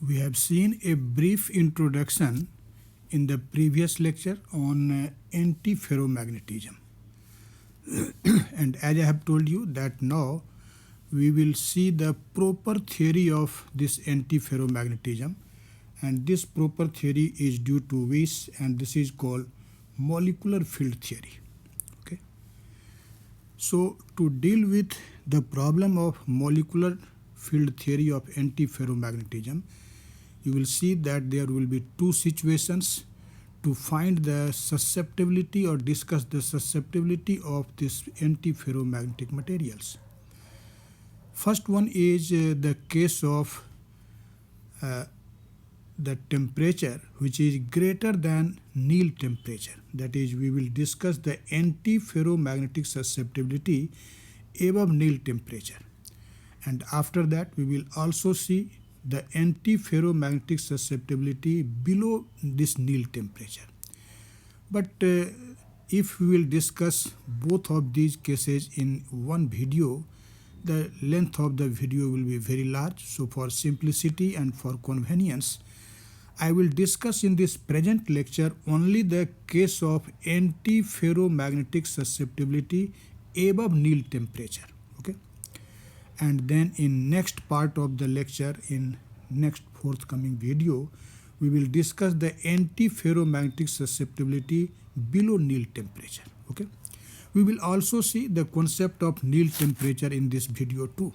We have seen a brief introduction in the previous lecture on antiferromagnetism. And as I have told you that now we will see the proper theory of this antiferromagnetism, and this proper theory is due to Weiss, and this is called molecular field theory. Okay. So to deal with the problem of molecular field theory of antiferromagnetism, you will see that there will be two situations to find the susceptibility or discuss the susceptibility of this antiferromagnetic materials. First one is the case of the temperature which is greater than Neel temperature. That is, we will discuss the antiferromagnetic susceptibility above Neel temperature. And after that, we will also see the antiferromagnetic susceptibility below this Neel temperature. But if we will discuss both of these cases in one video, the length of the video will be very large. So for simplicity and for convenience, I will discuss in this present lecture only the case of antiferromagnetic susceptibility above Neel temperature. Okay. And then in next part of the lecture, in next forthcoming video, we will discuss the antiferromagnetic susceptibility below Neel temperature. Okay. We will also see the concept of Neel temperature in this video too.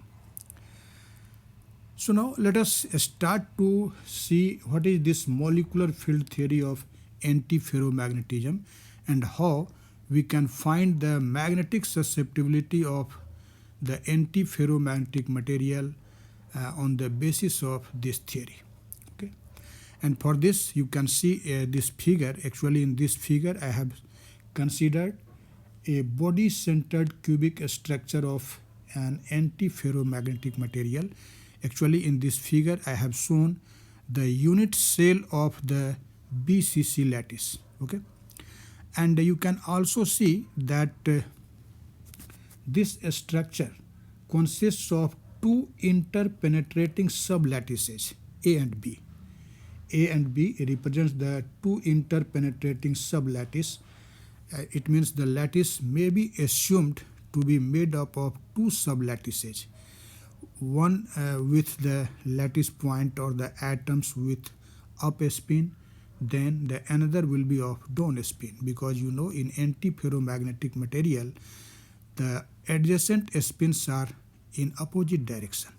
So now let us start to see what is this molecular field theory of antiferromagnetism and how we can find the magnetic susceptibility of the antiferromagnetic material on the basis of this theory. Okay. And for this you can see this figure. Actually in this figure I have considered a body-centered cubic structure of an antiferromagnetic material. Actually in this figure I have shown the unit cell of the B.Sc lattice. Okay. And you can also see that this structure consists of two interpenetrating sub-lattices A and B. A and B represents the two interpenetrating sub-lattice. It means the lattice may be assumed to be made up of two sub-lattices, one with the lattice point or the atoms with up spin, then the another will be of down spin, because you know in antiferromagnetic material the adjacent spins are in opposite direction.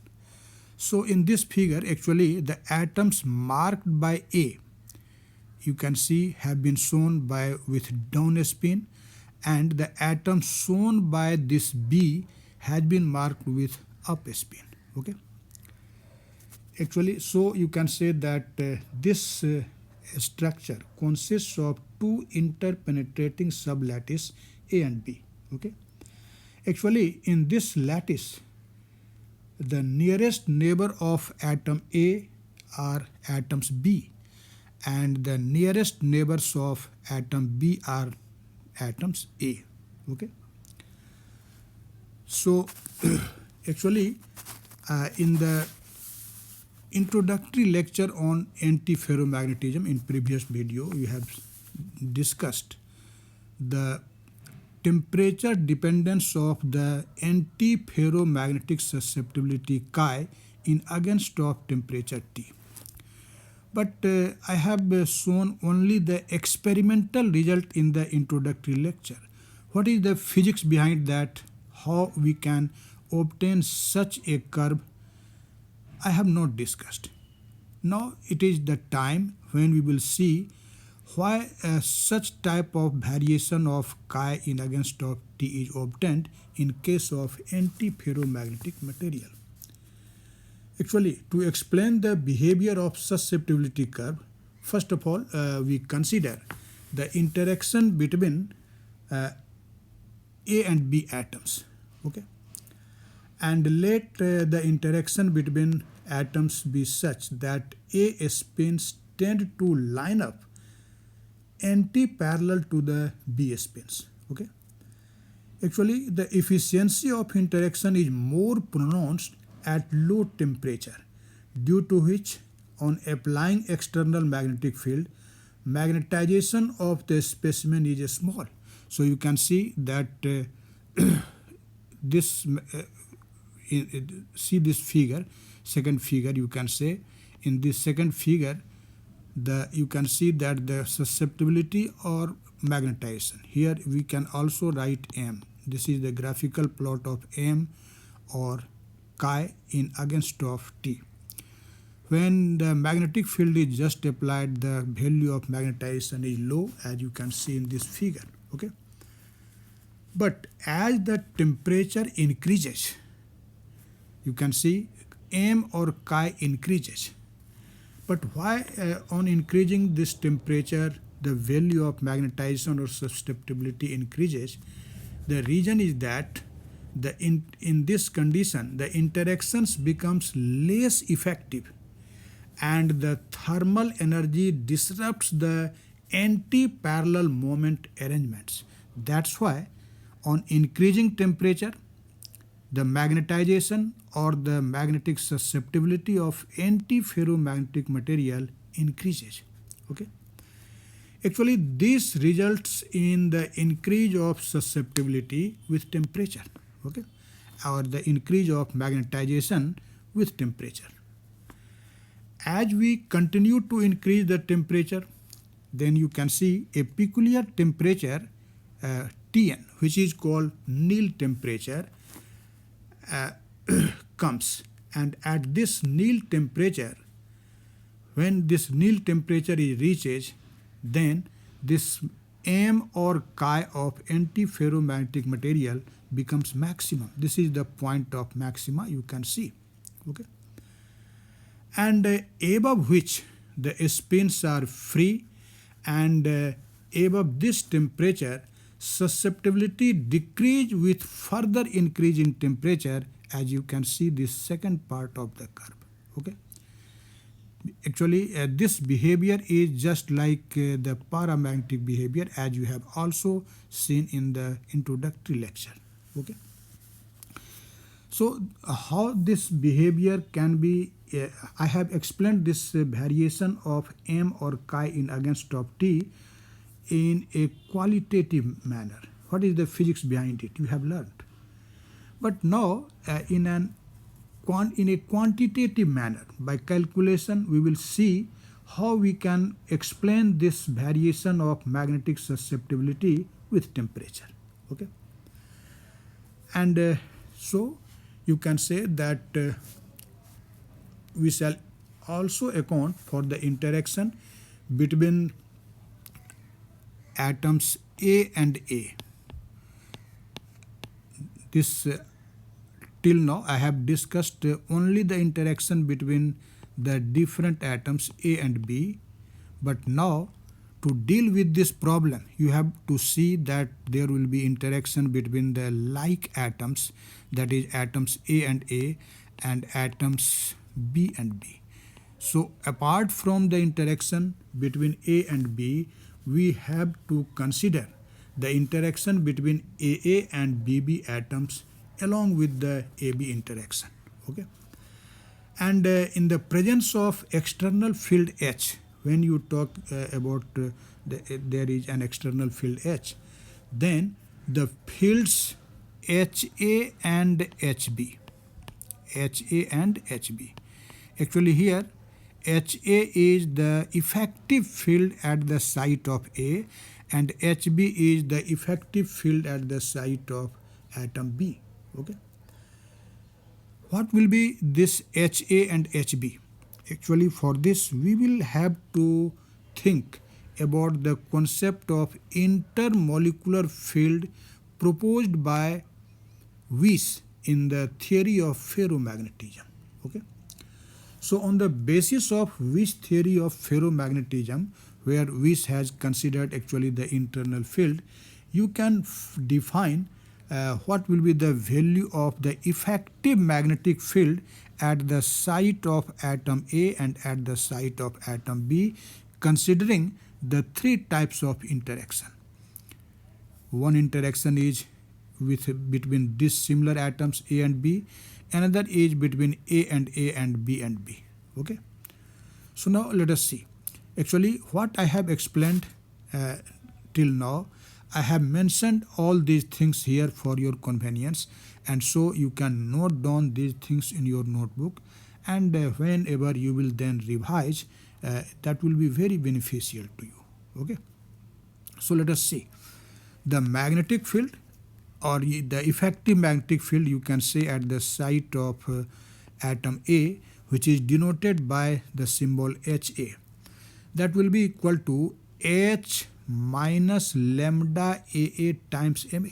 So in this figure actually the atoms marked by A, you can see, have been shown by with down spin, and the atoms shown by this B has been marked with up spin. Okay. Actually, so you can say that this structure consists of two interpenetrating sub-lattice A and B. Okay. Actually, in this lattice, the nearest neighbor of atom A are atoms B, and the nearest neighbors of atom B are atoms A. Okay. So actually in the introductory lecture on antiferromagnetism in previous video we have discussed the temperature dependence of the antiferromagnetic susceptibility chi in against of temperature T. But I have shown only the experimental result in the introductory lecture. What is the physics behind that? How we can obtain such a curve? I have not discussed. Now it is the time when we will see why such type of variation of chi in against of T is obtained in case of antiferromagnetic material. Actually, to explain the behavior of susceptibility curve, first of all, we consider the interaction between A and B atoms. Okay, and let the interaction between atoms be such that A spins tend to line up anti-parallel to the B spins. Okay. Actually, the efficiency of interaction is more pronounced at low temperature, due to which on applying external magnetic field, magnetization of the specimen is small. So you can see that this see this figure, second figure. You can say in this second figure, you can see that the susceptibility or magnetization. Here we can also write M. This is the graphical plot of M or chi in against of T. When the magnetic field is just applied, the value of magnetization is low, as you can see in this figure. Okay. But as the temperature increases, you can see M or chi increases. But why on increasing this temperature, the value of magnetization or susceptibility increases? The reason is that in this condition, the interactions becomes less effective and the thermal energy disrupts the anti-parallel moment arrangements. That's why on increasing temperature, the magnetization or the magnetic susceptibility of antiferromagnetic material increases. Okay. Actually, this results in the increase of susceptibility with temperature. Okay, or the increase of magnetization with temperature. As we continue to increase the temperature, then you can see a peculiar temperature Tn, which is called Neel temperature, comes. And at this Neel temperature, when this Neel temperature is reaches, then this M or chi of antiferromagnetic material becomes maximum. This is the point of maxima you can see. Okay. And above which the spins are free, and above this temperature, susceptibility decrease with further increase in temperature, as you can see this second part of the curve. Okay. Actually, this behavior is just like the paramagnetic behavior, as you have also seen in the introductory lecture. Okay. So how this behavior can be, I have explained this variation of M or chi in against of T in a qualitative manner. What is the physics behind it? You have learned. But now in a quantitative manner, by calculation, we will see how we can explain this variation of magnetic susceptibility with temperature. Okay. And so you can say that we shall also account for the interaction between atoms A and A. This till now I have discussed only the interaction between the different atoms A and B, but now to deal with this problem, you have to see that there will be interaction between the like atoms, that is atoms A and atoms B and B. So apart from the interaction between A and B, we have to consider the interaction between AA and BB atoms along with the AB interaction. Okay. And in the presence of external field H, when you talk about there is an external field H, then the fields HA and HB. Actually here HA is the effective field at the site of A, and HB is the effective field at the site of atom B. Okay. What will be this HA and HB? Actually, for this we will have to think about the concept of intermolecular field proposed by Weiss in the theory of ferromagnetism. Okay. So on the basis of Weiss theory of ferromagnetism, where Weiss has considered actually the internal field, you can define what will be the value of the effective magnetic field at the site of atom A and at the site of atom B, considering the three types of interaction. One interaction is between dissimilar atoms A and B, another is between A and B and B. Okay. So now let us see. Actually, what I have explained till now, I have mentioned all these things here for your convenience, and so you can note down these things in your notebook, and whenever you will then revise, that will be very beneficial to you. Okay. So let us see. The magnetic field, or the effective magnetic field, you can say at the site of atom A, which is denoted by the symbol HA. That will be equal to H minus lambda AA times MA.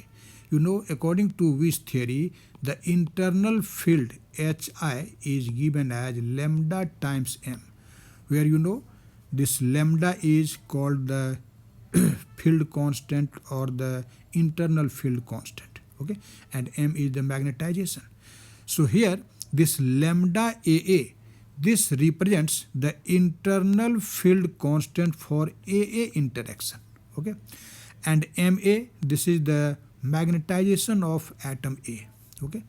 You know, according to which theory, the internal field HI is given as lambda times M, where you know this lambda is called the field constant or the internal field constant, okay, and M is the magnetization. So here this lambda AA, this represents the internal field constant for AA interaction, okay, and MA, this is the magnetization of atom A, okay,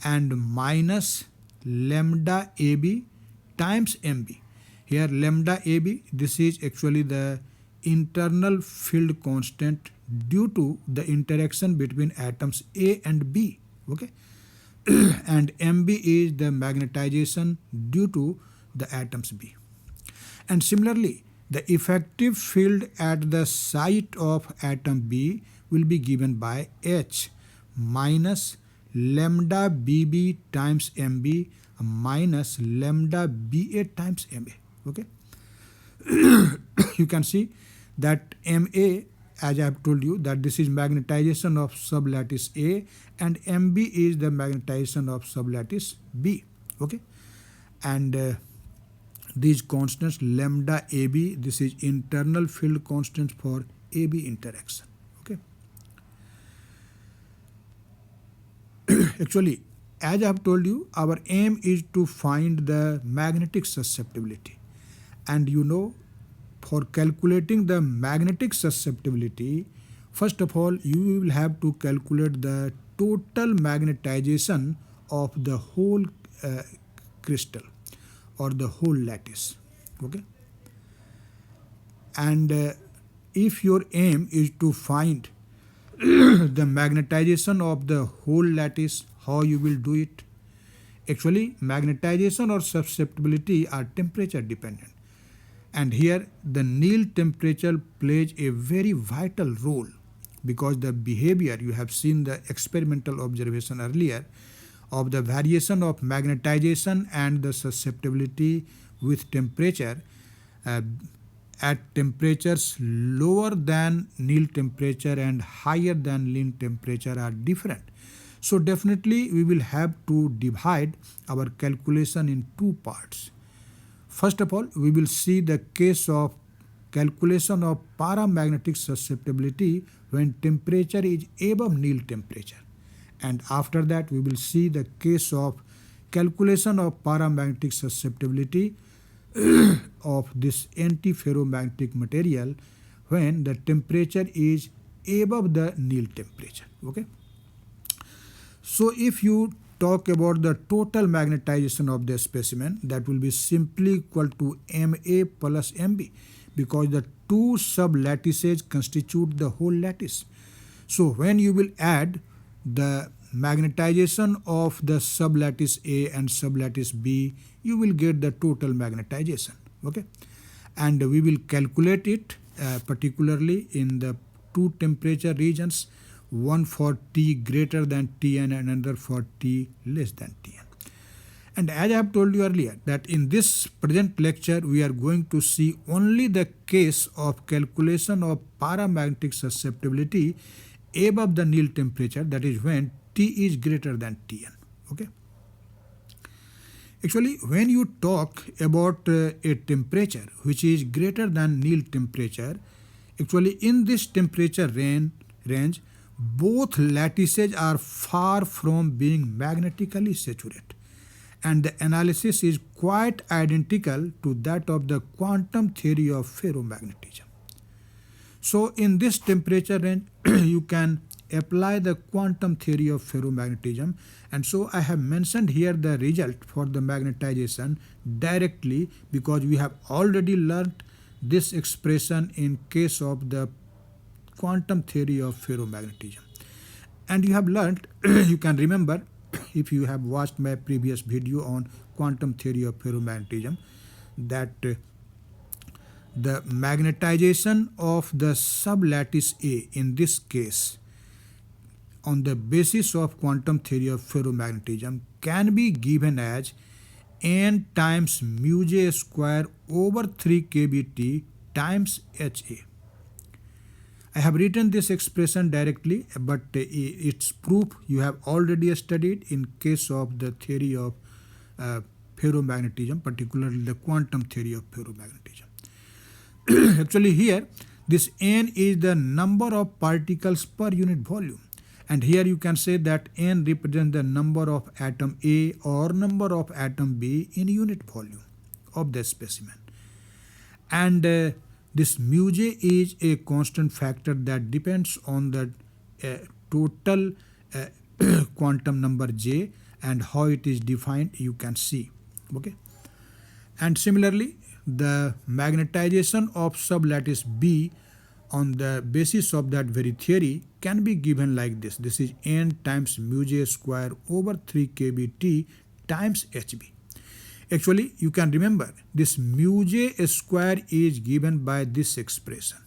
and minus lambda AB times MB. Here lambda AB, this is actually the internal field constant due to the interaction between atoms A and B, okay, and MB is the magnetization due to the atoms B. And similarly, the effective field at the site of atom B will be given by H minus lambda BB times MB minus lambda BA times MA, okay. You can see that MA, as I have told you, that this is magnetization of sub-lattice A, and MB is the magnetization of sub-lattice B, okay, and these constants lambda AB, this is internal field constant for AB interaction, okay. Actually, as I have told you, our aim is to find the magnetic susceptibility, and you know, for calculating the magnetic susceptibility, first of all, you will have to calculate the total magnetization of the whole crystal or the whole lattice, okay. And if your aim is to find the magnetization of the whole lattice, how you will do it? Actually, magnetization or susceptibility are temperature dependent. And here the Neel temperature plays a very vital role, because the behavior, you have seen the experimental observation earlier of the variation of magnetization and the susceptibility with temperature at temperatures lower than Neel temperature and higher than Neel temperature are different. So definitely we will have to divide our calculation in two parts. First of all, we will see the case of calculation of paramagnetic susceptibility when temperature is above Neel temperature. And after that, we will see the case of calculation of paramagnetic susceptibility of this antiferromagnetic material when the temperature is above the Neel temperature, okay. So if you talk about the total magnetization of the specimen, that will be simply equal to MA plus MB, because the two sub-lattices constitute the whole lattice. So when you will add the magnetization of the sub-lattice A and sub-lattice B, you will get the total magnetization, okay. And we will calculate it particularly in the two temperature regions, one for T greater than Tn and another for T less than Tn. And as I have told you earlier, that in this present lecture we are going to see only the case of calculation of paramagnetic susceptibility above the Neel temperature, that is when T is greater than Tn, okay. Actually, when you talk about a temperature which is greater than Neel temperature, actually in this temperature range, both lattices are far from being magnetically saturated, and the analysis is quite identical to that of the quantum theory of ferromagnetism. So in this temperature range, you can apply the quantum theory of ferromagnetism. And so I have mentioned here the result for the magnetization directly, because we have already learnt this expression in case of the quantum theory of ferromagnetism. And you have learnt, you can remember if you have watched my previous video on quantum theory of ferromagnetism, that the magnetization of the sublattice A in this case on the basis of quantum theory of ferromagnetism can be given as n times mu j square over 3 kBt times Ha. I have written this expression directly, but its proof you have already studied in case of the theory of ferromagnetism, particularly the quantum theory of ferromagnetism. Actually here, this n is the number of particles per unit volume. And here you can say that n represents the number of atom A or number of atom B in unit volume of the specimen. And this mu j is a constant factor that depends on the total quantum number j, and how it is defined you can see. Okay. And similarly, the magnetization of sublattice B on the basis of that very theory can be given like this. This is n times mu j square over 3 kBt times Hb. Actually, you can remember this mu j square is given by this expression.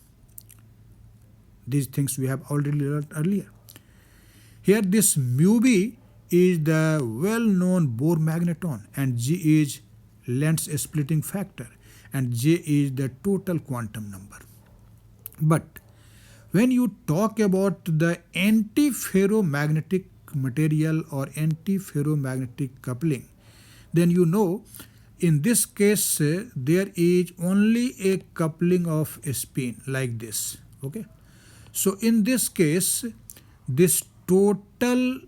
These things we have already learned earlier. Here this mu b is the well-known Bohr magneton, and G is Lenz's splitting factor, and J is the total quantum number. But when you talk about the antiferromagnetic material or antiferromagnetic coupling, then you know in this case there is only a coupling of a spin like this. Okay. So in this case, this total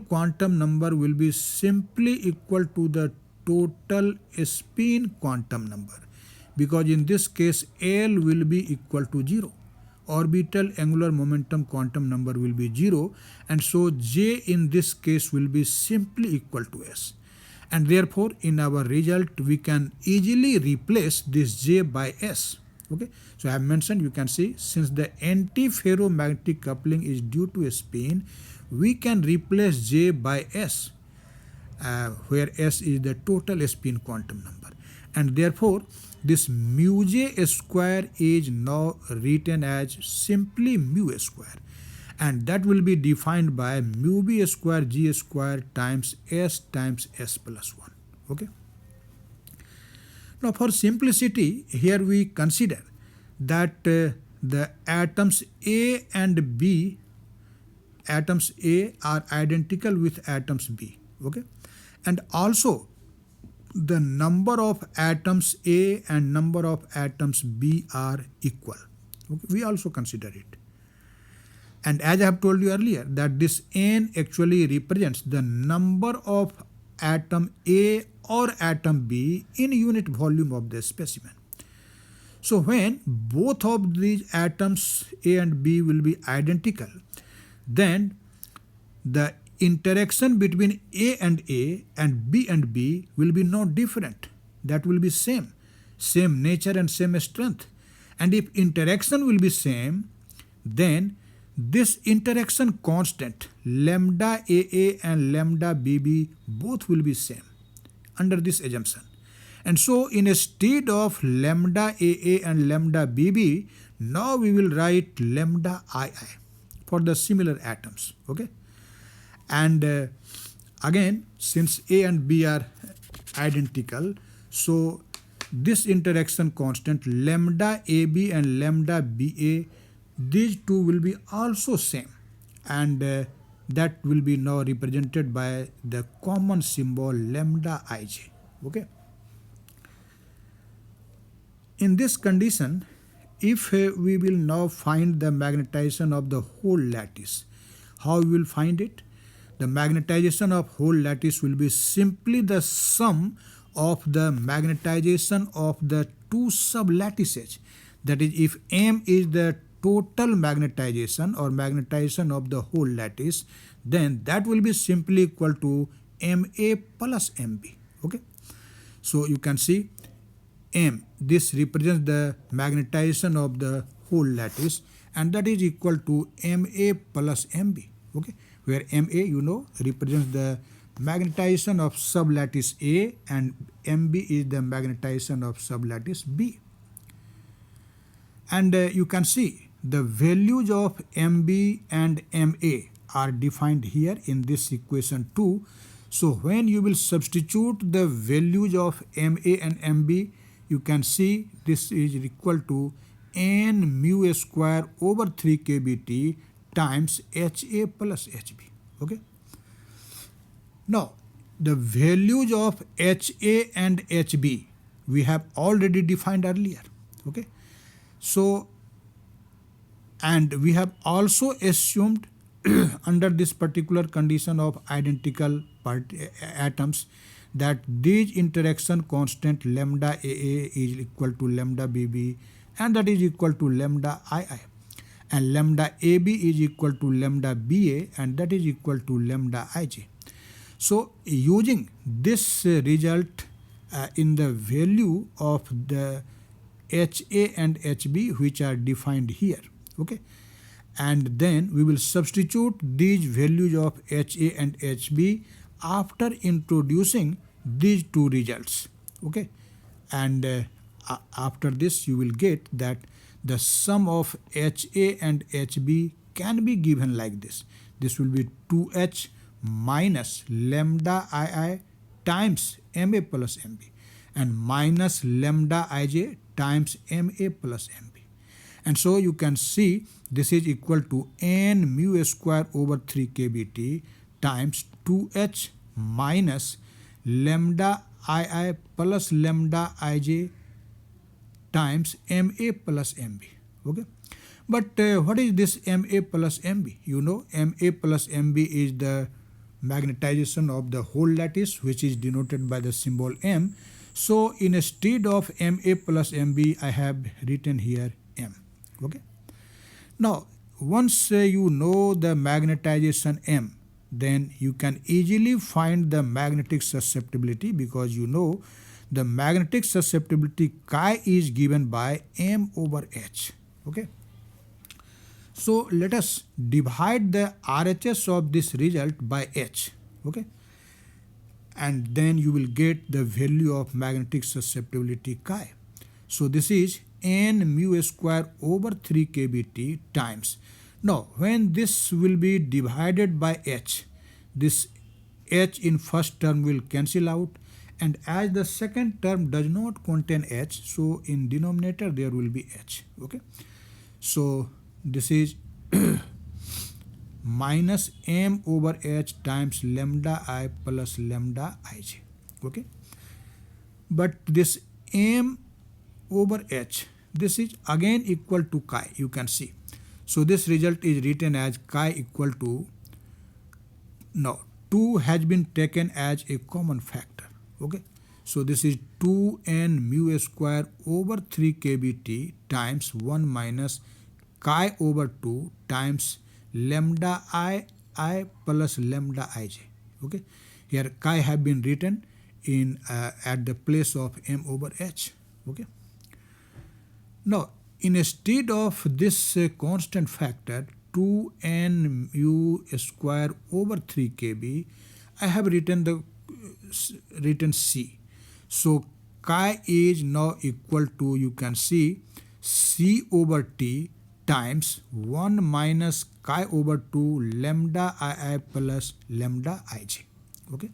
quantum number will be simply equal to the total spin quantum number, because in this case L will be equal to 0. Orbital angular momentum quantum number will be 0, and so J in this case will be simply equal to S. And therefore in our result we can easily replace this J by S. Okay. So I have mentioned, you can see, since the antiferromagnetic coupling is due to a spin, we can replace J by S, where S is the total spin quantum number. And therefore this mu j square is now written as simply mu square, and that will be defined by mu b square g square times S plus 1. Okay. Now for simplicity, here we consider that the atoms A and B, atoms A are identical with atoms B. Okay. And also the number of atoms A and number of atoms B are equal. Okay. We also consider it. And as I have told you earlier, that this n actually represents the number of atom A or atom B in unit volume of the specimen. So when both of these atoms A and B will be identical, then the interaction between A and B will be no different. That will be same nature and same strength. And if interaction will be same, then this interaction constant lambda AA and lambda BB both will be same under this assumption. And so instead of lambda AA and lambda BB, now we will write lambda II for the similar atoms. Okay. And again, since A and B are identical, so this interaction constant lambda AB and lambda BA, these two will be also same, and that will be now represented by the common symbol lambda IJ. Okay. In this condition, if we will now find the magnetization of the whole lattice, how we will find it? The magnetization of whole lattice will be simply the sum of the magnetization of the two sublattices. That is, if M is the total magnetization or magnetization of the whole lattice, then that will be simply equal to Ma plus Mb. Okay, so you can see M, this represents the magnetization of the whole lattice, and that is equal to Ma plus Mb. Okay, where Ma, you know, represents the magnetization of sublattice A and Mb is the magnetization of sublattice B. And you can see the values of Mb and Ma are defined here in this equation 2. So when you will substitute the values of Ma and Mb, you can see this is equal to n mu square over 3 kBt times Ha plus Hb. Okay. Now, the values of Ha and Hb we have already defined earlier. Okay. So, and we have also assumed under this particular condition of identical atoms that these interaction constant lambda AA is equal to lambda BB, and that is equal to lambda II, and lambda AB is equal to lambda BA, and that is equal to lambda IJ. So using this result in the value of the HA and HB which are defined here, okay, and then we will substitute these values of HA and HB after introducing these two results, okay, and after this you will get that the sum of HA and HB can be given like this. This will be 2H minus lambda II times Ma plus Mb and minus lambda Ij times Ma plus Mb. And so you can see this is equal to n mu square over 3 kBt times 2H minus lambda II plus lambda Ij times Ma plus Mb. Okay. But what is this Ma plus Mb? You know, Ma plus Mb is the magnetization of the whole lattice, which is denoted by the symbol M. So instead of Ma plus Mb, I have written here M. Okay. Now, once you know the magnetization M, then you can easily find the magnetic susceptibility, because you know the magnetic susceptibility chi is given by M over H. Okay. So let us divide the RHS of this result by H. Okay. And then you will get the value of magnetic susceptibility chi. So this is n mu square over 3 kBt times. Now, when this will be divided by H, this H in first term will cancel out, and as the second term does not contain H, so in denominator there will be H. Okay. So this is minus M over H times lambda I plus lambda Ij. Okay. But this M over H, this is again equal to chi, you can see. So this result is written as chi equal to, now 2 has been taken as a common factor. Okay. So this is 2n mu square over 3 kBt times 1 minus chi over 2 times lambda I plus lambda Ij. Okay. Here chi have been written in at the place of M over H. Okay. Now, instead of this constant factor 2n mu square over 3 kb, I have written C. So chi is now equal to, you can see, C over T times 1 minus chi over 2 lambda II plus lambda Ij. Okay.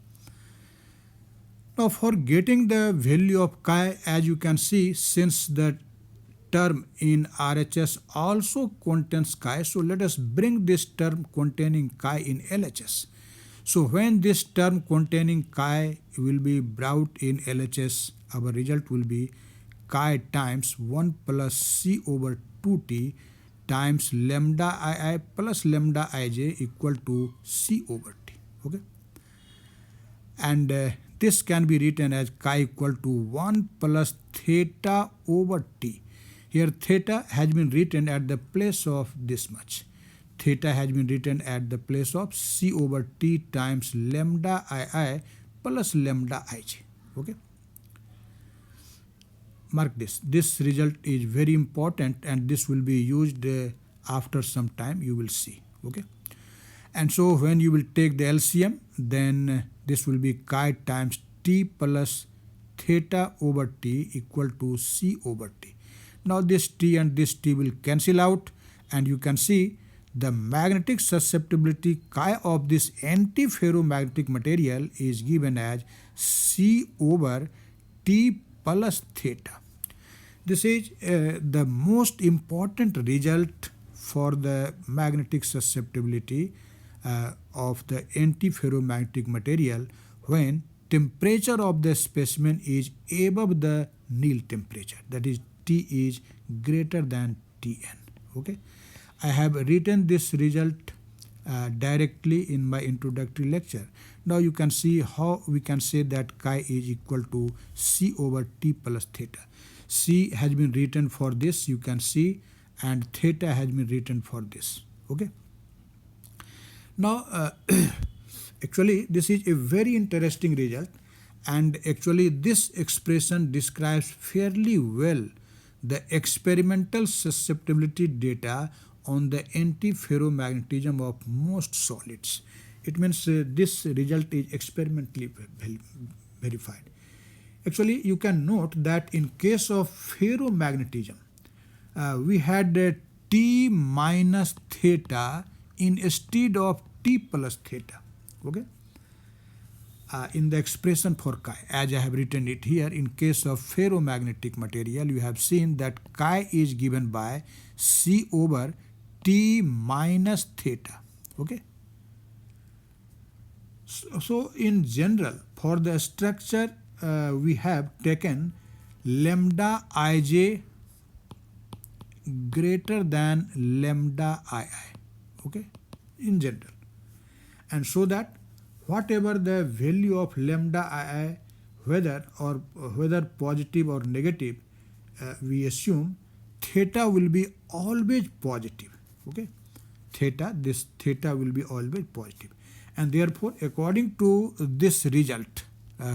Now, for getting the value of chi, as you can see, since the term in RHS also contains chi, so let us bring this term containing chi in LHS. So when this term containing chi will be brought in LHS, our result will be chi times 1 plus C over 2T times lambda II plus lambda Ij equal to C over T. Okay. And this can be written as chi equal to 1 plus theta over T. Here theta has been written at the place of this much. Theta has been written at the place of C over T times lambda II plus lambda ij. Okay. Mark this. This result is very important and this will be used after some time, you will see. Okay. And so when you will take the LCM, then this will be chi times T plus theta over T equal to C over T. Now this T and this T will cancel out and you can see the magnetic susceptibility chi of this antiferromagnetic material is given as C over T plus theta. This is the most important result for the magnetic susceptibility of the antiferromagnetic material when temperature of the specimen is above the Neel temperature, that is T is greater than Tn. Okay, I have written this result directly in my introductory lecture. Now you can see how we can say that chi is equal to C over T plus theta. C has been written for this, you can see, and theta has been written for this. Okay. Now actually this is a very interesting result, and actually this expression describes fairly well the experimental susceptibility data on the antiferromagnetism of most solids. It means this result is experimentally verified. Actually, you can note that in case of ferromagnetism, we had T minus theta instead of T plus theta. Okay. In the expression for chi, as I have written it here, in case of ferromagnetic material, you have seen that chi is given by C over T minus theta. Okay. So in general, for the structure, we have taken lambda ij greater than lambda ii. Okay, in general, and so that whatever the value of lambda ii, whether positive or negative, we assume theta will be always positive. Okay, this theta will be always positive, and therefore according to this result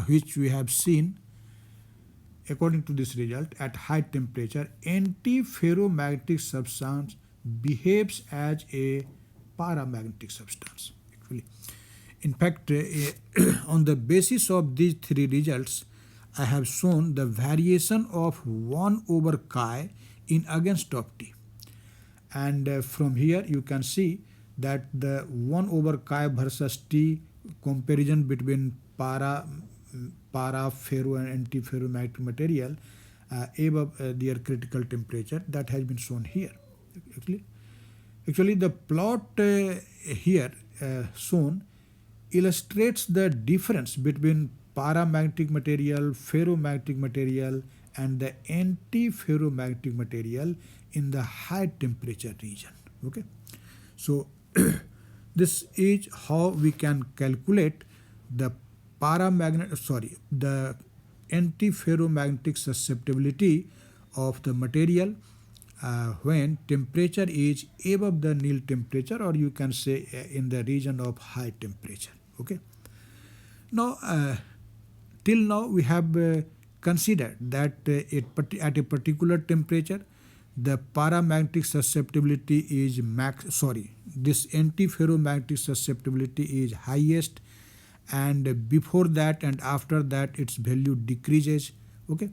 which we have seen, according to this result, at high temperature antiferromagnetic substance behaves as a paramagnetic substance. Actually, in fact, on the basis of these three results, I have shown the variation of 1 over chi in against of T. And from here you can see that the 1 over chi versus T comparison between para, ferro and antiferromagnetic material above their critical temperature, that has been shown here. Actually the plot here shown illustrates the difference between paramagnetic material, ferromagnetic material and the antiferromagnetic material in the high temperature region. Okay, so this is how we can calculate the the antiferromagnetic susceptibility of the material when temperature is above the Neel temperature, or you can say in the region of high temperature. Okay. Now, till now we have considered that at a particular temperature, the paramagnetic susceptibility is this antiferromagnetic susceptibility is highest, and before that and after that its value decreases. Okay,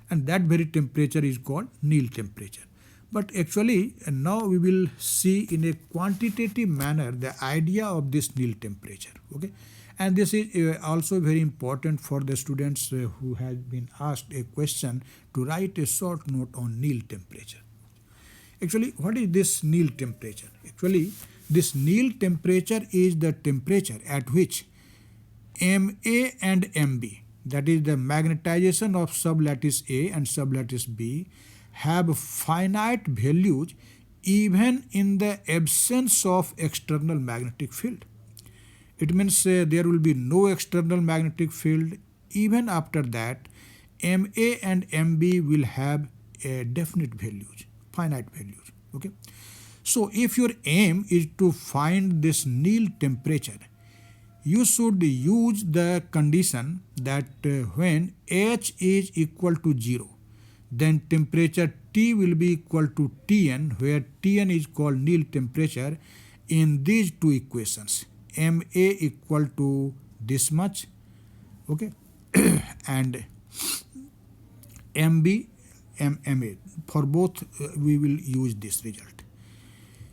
and that very temperature is called Neel temperature. But actually now we will see in a quantitative manner the idea of this Neel temperature. Okay, and this is also very important for the students who have been asked a question to write a short note on Neel temperature. Actually, what is this Neel temperature? Actually, this Neel temperature is the temperature at which Ma and Mb, that is the magnetization of sublattice A and sublattice B, have finite values even in the absence of external magnetic field. It means there will be no external magnetic field. Even after that, Ma and Mb will have definite values, finite values. Okay. So if your aim is to find this Neel temperature, you should use the condition that when H is equal to 0, then temperature T will be equal to Tn, where Tn is called Neel temperature, in these two equations. Ma equal to this much, okay, and Mb, Ma. For both, we will use this result.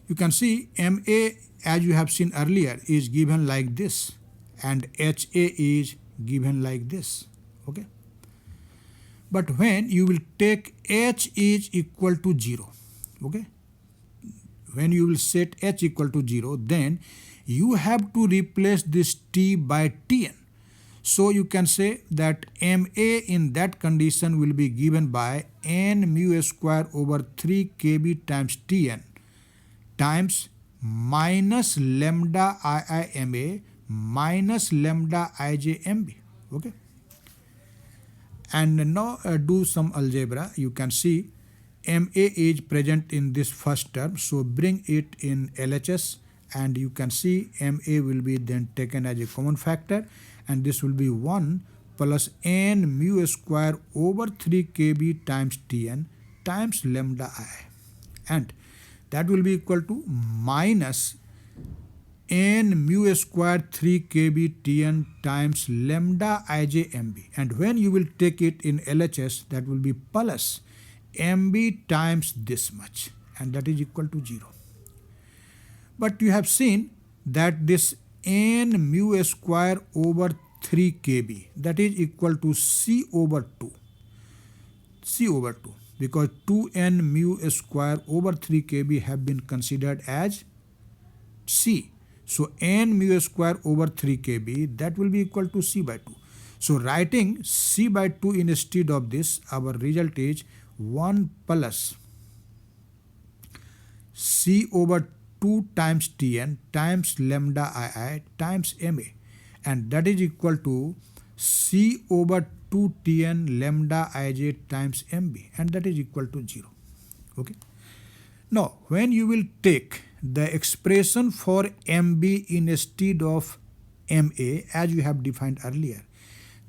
You can see Ma, as you have seen earlier, is given like this, and Ha is given like this. Okay. But when you will take H is equal to 0, okay, when you will set H equal to 0, then you have to replace this T by Tn. So you can say that Ma in that condition will be given by n mu square over 3 kb times Tn times minus lambda II Ma minus lambda Ij Mb. Okay. And now do some algebra. You can see Ma is present in this first term, so bring it in LHS, and you can see Ma will be then taken as a common factor, and this will be 1 plus n mu square over 3 kb times Tn times lambda I, and that will be equal to minus n mu square 3 kb Tn times lambda Ij Mb, and when you will take it in LHS, that will be plus Mb times this much, and that is equal to 0. But you have seen that this n mu square over 3 kb, that is equal to C over 2, because 2n mu square over 3 kb have been considered as C. So n mu square over 3 kb, that will be equal to C by 2. So writing C by 2 instead of this, our result is 1 plus C over 2 times Tn times lambda II times Ma, and that is equal to C over 2 Tn lambda Ij times Mb, and that is equal to 0. Okay. Now, when you will take the expression for Mb instead of Ma as you have defined earlier,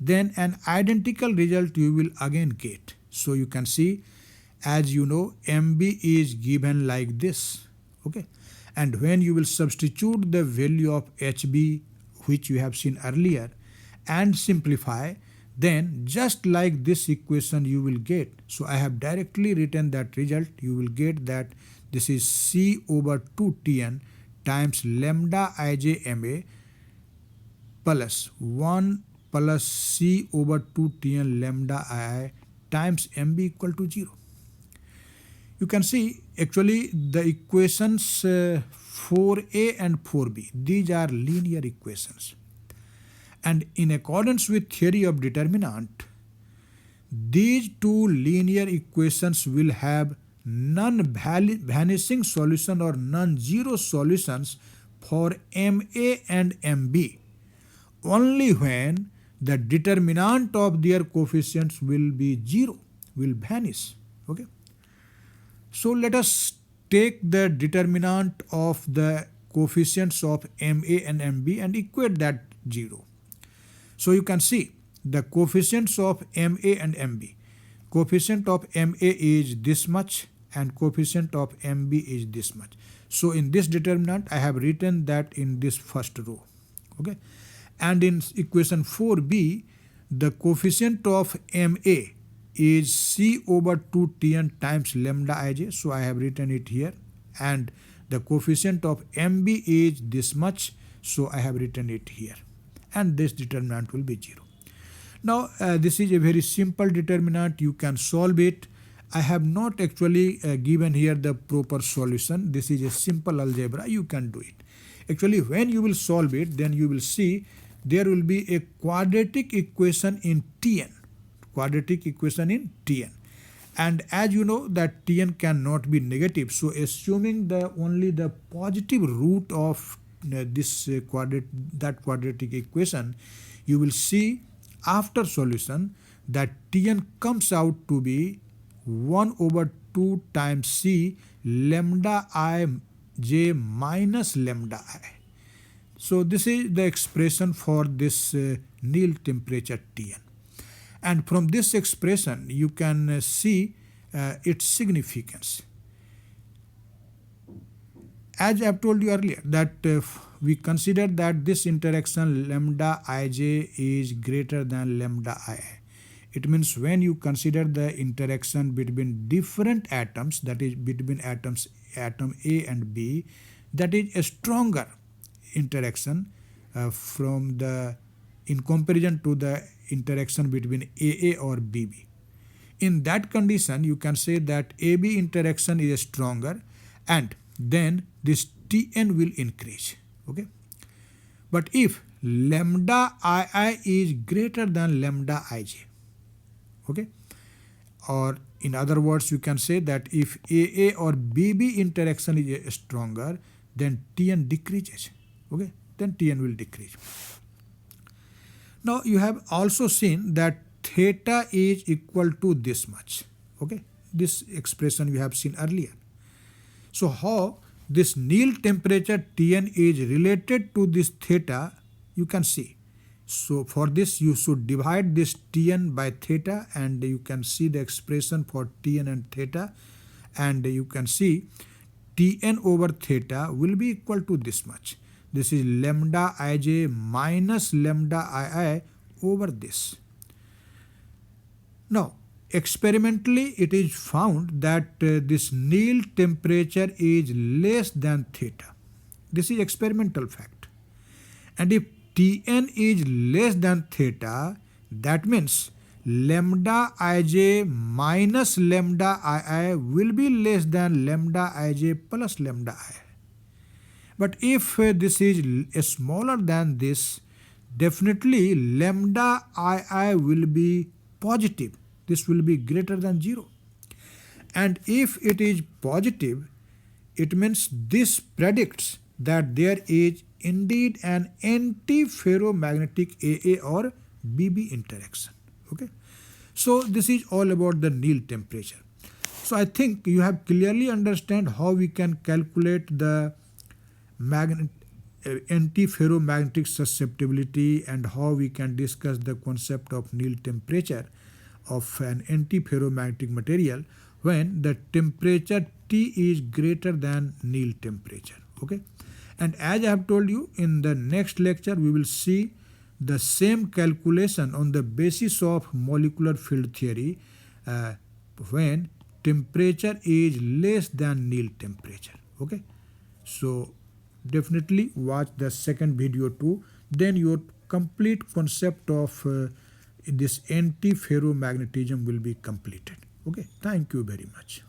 then an identical result you will again get. So you can see, as you know, Mb is given like this. Okay. And when you will substitute the value of Hb, which you have seen earlier, and simplify, then just like this equation you will get. So I have directly written that result. You will get that this is C over 2 Tn times lambda Ij Ma plus 1 plus C over 2 Tn lambda I times Mb equal to 0. You can see actually the equations 4a and 4b, these are linear equations. And in accordance with theory of determinant, these two linear equations will have non-vanishing solution or non-zero solutions for Ma and Mb only when the determinant of their coefficients will be 0, will vanish. Okay. So let us take the determinant of the coefficients of Ma and Mb and equate that 0. So you can see the coefficients of Ma and Mb. Coefficient of Ma is this much and coefficient of Mb is this much. So in this determinant, I have written that in this first row. Okay. And in equation 4b, the coefficient of Ma is C over 2 Tn times lambda Ij. So I have written it here. And the coefficient of Mb is this much. So I have written it here. And this determinant will be 0. Now this is a very simple determinant. You can solve it. I have not actually given here the proper solution. This is a simple algebra. You can do it. Actually, when you will solve it, then you will see there will be a quadratic equation in Tn. Quadratic equation in Tn. And as you know that Tn cannot be negative. So assuming only the positive root of this quadratic equation, you will see after solution that Tn comes out to be 1 over 2 times C lambda ij minus lambda I. So this is the expression for this Neel temperature Tn. And from this expression you can see its significance. As I have told you earlier that we consider that this interaction lambda ij is greater than lambda I. It means when you consider the interaction between different atoms, that is between atom A and B, that is a stronger interaction in comparison to the interaction between AA or BB. In that condition, you can say that AB interaction is stronger, and then this Tn will increase. Okay. But if lambda II is greater than lambda Ij, okay, or in other words you can say that if AA or BB interaction is stronger, then Tn decreases. Okay, then Tn will decrease. Now you have also seen that theta is equal to this much. Okay, this expression we have seen earlier. So how this Neel temperature Tn is related to this theta, you can see. So for this you should divide this Tn by theta, and you can see the expression for Tn and theta, and you can see Tn over theta will be equal to this much. This is lambda ij minus lambda ii over this. Now experimentally it is found that this Neel temperature is less than theta. This is experimental fact. And if Tn is less than theta, that means lambda ij minus lambda ii will be less than lambda ij plus lambda ii. But if this is smaller than this, definitely lambda ii will be positive. This will be greater than 0. And if it is positive, it means this predicts that there is indeed an antiferromagnetic AA or BB interaction. Okay. So this is all about the Neel temperature. So I think you have clearly understand how we can calculate the antiferromagnetic susceptibility and how we can discuss the concept of Neel temperature of an antiferromagnetic material when the temperature T is greater than Neel temperature. Okay. And as I have told you, in the next lecture we will see the same calculation on the basis of molecular field theory when temperature is less than Neel temperature. Okay. So definitely watch the second video too, then your complete concept of this antiferromagnetism will be completed. Okay. Thank you very much.